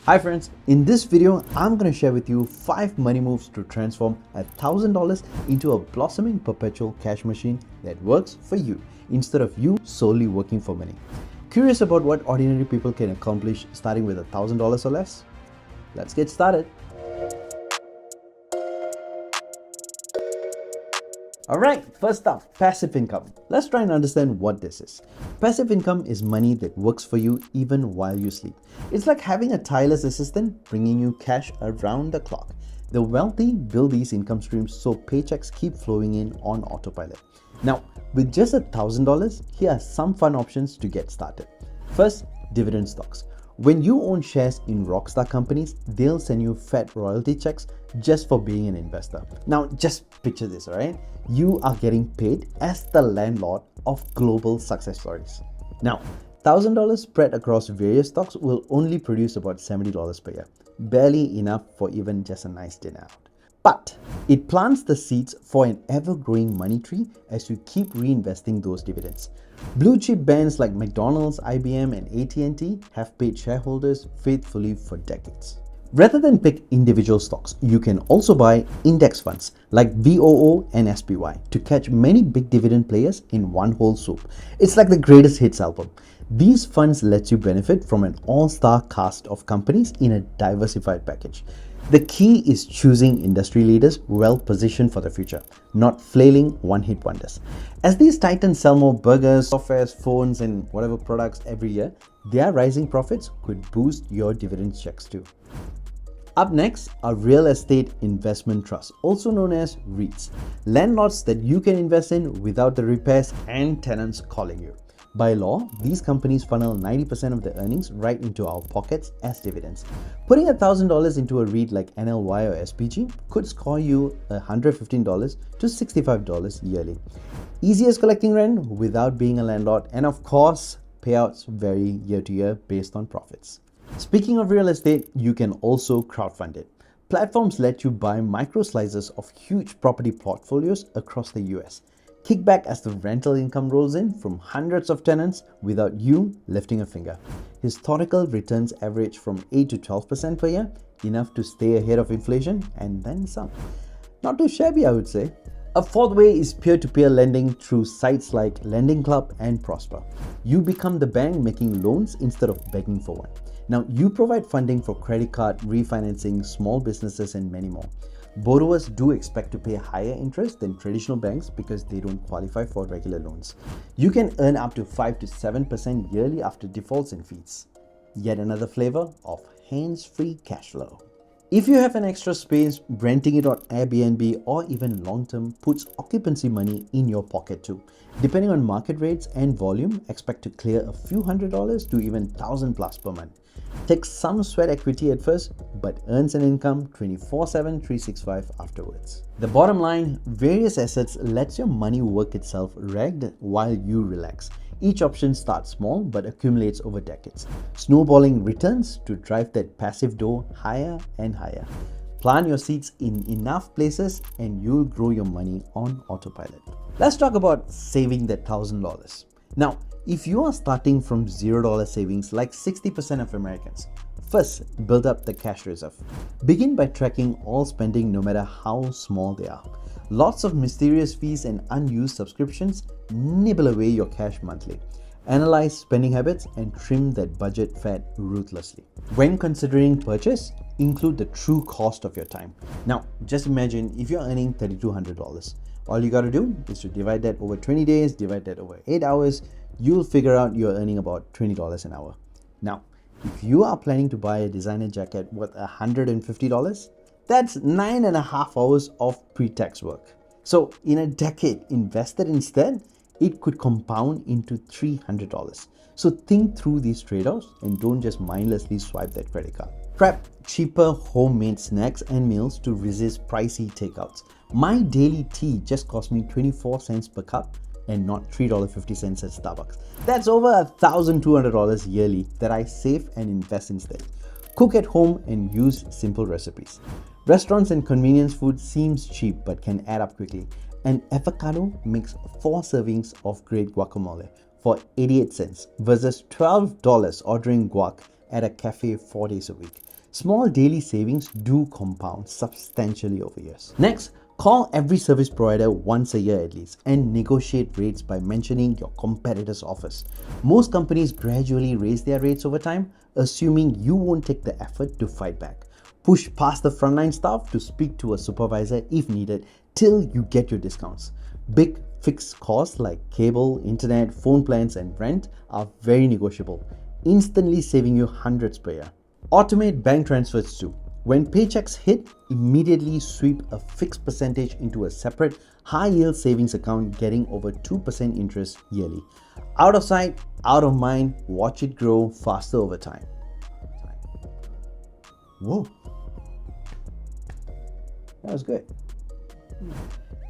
Hi friends, in this video, I'm going to share with you 5 money moves to transform $1,000 into a blossoming perpetual cash machine that works for you instead of you solely working for money. Curious about what ordinary people can accomplish starting with $1,000 or less? Let's get started. Alright, first up, passive income. Let's try and understand what this is. Passive income is money that works for you even while you sleep. It's like having a tireless assistant bringing you cash around the clock. The wealthy build these income streams so paychecks keep flowing in on autopilot. Now, with just $1,000, here are some fun options to get started. First, dividend stocks. When you own shares in rockstar companies, they'll send you fat royalty checks just for being an investor. Now, just picture this, alright? You are getting paid as the landlord of global success stories. Now, $1,000 spread across various stocks will only produce about $70 per year, barely enough for even just a nice dinner out. But it plants the seeds for an ever-growing money tree as you keep reinvesting those dividends. Blue chip brands like McDonald's, IBM, and AT&T have paid shareholders faithfully for decades. Rather than pick individual stocks, you can also buy index funds like VOO and SPY to catch many big dividend players in one whole swoop. It's like the greatest hits album. These funds let you benefit from an all-star cast of companies in a diversified package. The key is choosing industry leaders well positioned for the future, not flailing one-hit wonders. As these titans sell more burgers, softwares, phones, and whatever products every year, their rising profits could boost your dividend checks too. Up next are real estate investment trusts, also known as REITs, landlords that you can invest in without the repairs and tenants calling you. By law, these companies funnel 90% of their earnings right into our pockets as dividends. Putting $1,000 into a REIT like NLY or SPG could score you $115 to $65 yearly. Easy as collecting rent without being a landlord, and of course, payouts vary year to year based on profits. Speaking of real estate, you can also crowdfund it. Platforms let you buy micro slices of huge property portfolios across the US. Kick back as the rental income rolls in from hundreds of tenants without you lifting a finger. Historical returns average from 8 to 12% per year, enough to stay ahead of inflation and then some. Not too shabby, I would say. A fourth way is peer-to-peer lending through sites like Lending Club and Prosper. You become the bank making loans instead of begging for one. Now, you provide funding for credit card, refinancing, small businesses, and many more. Borrowers do expect to pay higher interest than traditional banks because they don't qualify for regular loans. You can earn up to 5 to 7% yearly after defaults and fees. Yet another flavor of hands-free cash flow. If you have an extra space, renting it on Airbnb or even long-term puts occupancy money in your pocket too. Depending on market rates and volume, expect to clear a few $100s to even $1,000+ per month. Takes some sweat equity at first, but earns an income 24/7, 365 afterwards. The bottom line, various assets lets your money work itself ragged while you relax. Each option starts small but accumulates over decades, snowballing returns to drive that passive dough higher and higher. Plant your seeds in enough places and you'll grow your money on autopilot. Let's talk about saving that $1,000. Now, if you are starting from $0 savings like 60% of Americans, first build up the cash reserve. Begin by tracking all spending no matter how small they are. Lots of mysterious fees and unused subscriptions nibble away your cash monthly. Analyze spending habits and trim that budget fat ruthlessly. When considering purchase, include the true cost of your time. Now, just imagine if you're earning $3,200. All you gotta do is to divide that over 20 days, divide that over 8 hours, you'll figure out you're earning about $20 an hour. Now, if you are planning to buy a designer jacket worth $150, that's 9.5 hours of pre-tax work. So in a decade invested instead, it could compound into $300. So think through these trade-offs and don't just mindlessly swipe that credit card. Prep cheaper homemade snacks and meals to resist pricey takeouts. My daily tea just cost me 24 cents per cup and not $3.50 at Starbucks. That's over $1,200 yearly that I save and invest instead. Cook at home and use simple recipes. Restaurants and convenience food seems cheap but can add up quickly. An avocado makes 4 servings of great guacamole for 88 cents versus $12 ordering guac at a cafe 4 days a week. Small daily savings do compound substantially over years. Next, call every service provider once a year at least and negotiate rates by mentioning your competitors' offers. Most companies gradually raise their rates over time, assuming you won't take the effort to fight back. Push past the frontline staff to speak to a supervisor if needed till you get your discounts. Big fixed costs like cable, internet, phone plans, and rent are very negotiable, instantly saving you hundreds per year. Automate bank transfers too. When paychecks hit, immediately sweep a fixed percentage into a separate high-yield savings account getting over 2% interest yearly. Out of sight, out of mind, watch it grow faster over time. Whoa. That was good.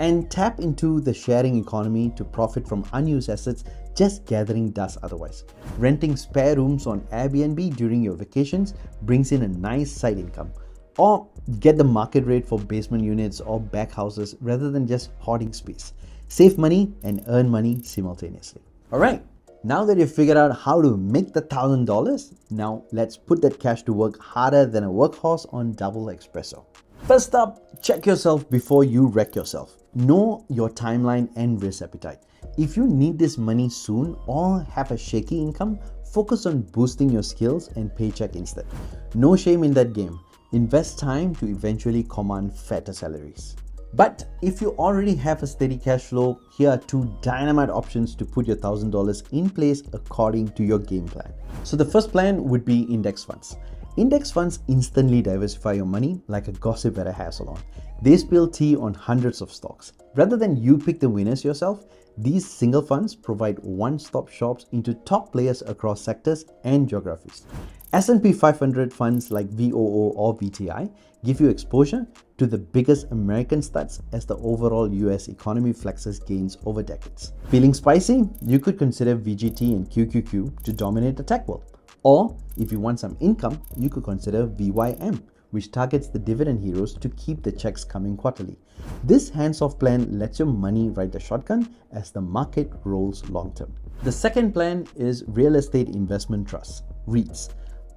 And tap into the sharing economy to profit from unused assets just gathering dust otherwise. Renting spare rooms on Airbnb during your vacations brings in a nice side income. Or get the market rate for basement units or back houses rather than just hoarding space. Save money and earn money simultaneously. Alright, now that you've figured out how to make the $1,000, now let's put that cash to work harder than a workhorse on double espresso. First up, check yourself before you wreck yourself. Know your timeline and risk appetite. If you need this money soon or have a shaky income, focus on boosting your skills and paycheck instead. No shame in that game. Invest time to eventually command fatter salaries. But if you already have a steady cash flow, here are two dynamite options to put your $1,000 in place according to your game plan. So the first plan would be index funds. Index funds instantly diversify your money like a gossip at a hair salon. They spill tea on hundreds of stocks. Rather than you pick the winners yourself, these single funds provide one-stop shops into top players across sectors and geographies. S&P 500 funds like VOO or VTI give you exposure to the biggest American stocks as the overall US economy flexes gains over decades. Feeling spicy? You could consider VGT and QQQ to dominate the tech world. Or if you want some income, you could consider VYM, which targets the dividend heroes to keep the checks coming quarterly. This hands-off plan lets your money ride the shotgun as the market rolls long-term. The second plan is real estate investment trusts, REITs.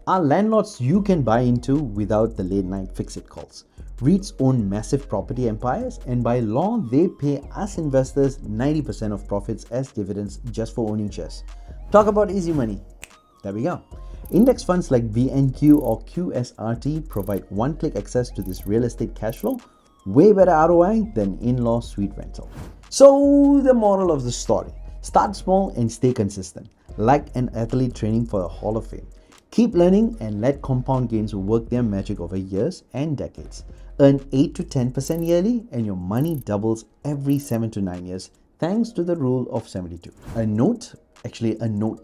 Are landlords you can buy into without the late-night fix-it calls. REITs own massive property empires, and by law, they pay us investors 90% of profits as dividends just for owning shares. Talk about easy money. There we go. Index funds like VNQ or QSRT provide one-click access to this real estate cash flow, way better ROI than in-law suite rental. So the moral of the story, start small and stay consistent, like an athlete training for a Hall of Fame. Keep learning and let compound gains work their magic over years and decades. Earn 8 to 10% yearly and your money doubles every 7 to 9 years thanks to the rule of 72. A note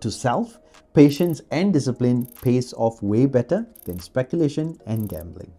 to self, patience and discipline pays off way better than speculation and gambling.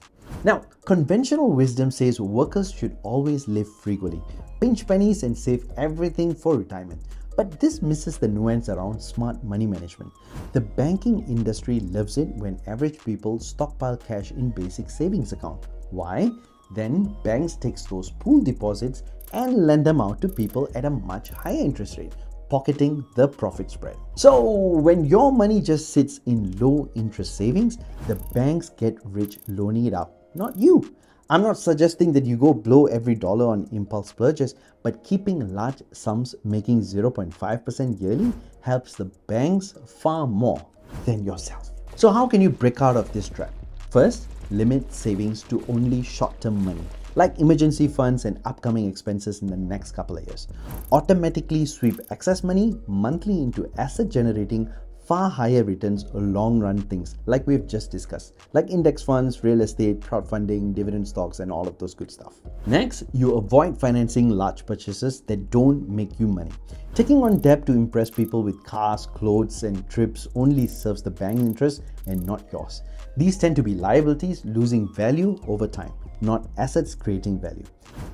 Now, conventional wisdom says workers should always live frugally, pinch pennies and save everything for retirement. But this misses the nuance around smart money management. The banking industry loves it when average people stockpile cash in basic savings account. Why? Then banks takes those pool deposits and lend them out to people at a much higher interest rate, pocketing the profit spread. So when your money just sits in low interest savings, the banks get rich loaning it out, not you. I'm not suggesting that you go blow every dollar on impulse purchase, but keeping large sums making 0.5% yearly helps the banks far more than yourself. So how can you break out of this trap? First, limit savings to only short-term money, like emergency funds and upcoming expenses in the next couple of years. Automatically sweep excess money monthly into asset-generating far higher returns or long-run things like we've just discussed, like index funds, real estate, crowdfunding, dividend stocks, and all of those good stuff. Next, you avoid financing large purchases that don't make you money. Taking on debt to impress people with cars, clothes, and trips only serves the bank interest and not yours. These tend to be liabilities losing value over time, not assets creating value.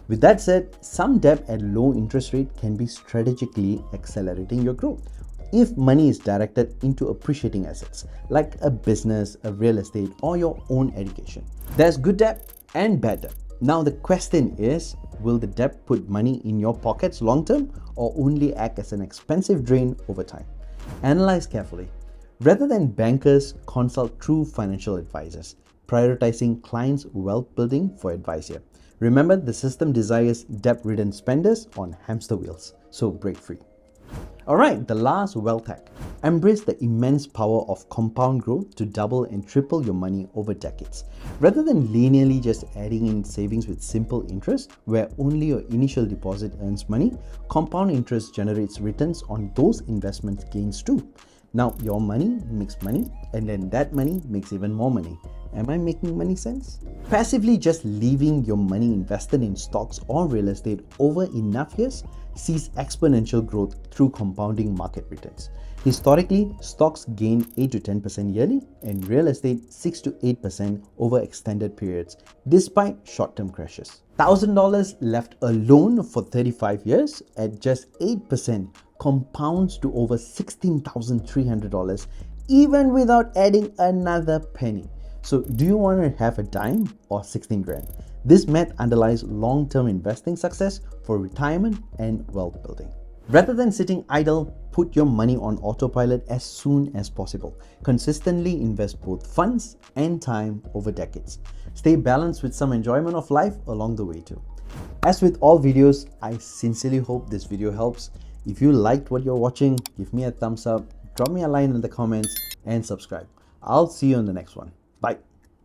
With that said, some debt at low interest rate can be strategically accelerating your growth if money is directed into appreciating assets like a business, a real estate, or your own education. There's good debt and bad debt. Now the question is, will the debt put money in your pockets long term or only act as an expensive drain over time? Analyze carefully. Rather than bankers, consult true financial advisors, prioritizing clients' wealth building for advice here. Remember, the system desires debt-ridden spenders on hamster wheels, so break free. Alright, the last wealth hack. Embrace the immense power of compound growth to double and triple your money over decades. Rather than linearly just adding in savings with simple interest, where only your initial deposit earns money, compound interest generates returns on those investment gains too. Now, your money makes money, and then that money makes even more money. Am I making money sense? Passively just leaving your money invested in stocks or real estate over enough years sees exponential growth through compounding market returns. Historically, stocks gain 8 to 10% yearly and real estate 6 to 8% over extended periods, despite short-term crashes. $1,000 left alone for 35 years at just 8% compounds to over $16,300 even without adding another penny. So do you want to have a dime or 16 grand? This math underlies long-term investing success for retirement and wealth building. Rather than sitting idle, put your money on autopilot as soon as possible. Consistently invest both funds and time over decades. Stay balanced with some enjoyment of life along the way too. As with all videos, I sincerely hope this video helps. If you liked what you're watching, give me a thumbs up, drop me a line in the comments, and subscribe. I'll see you in the next one. Bye.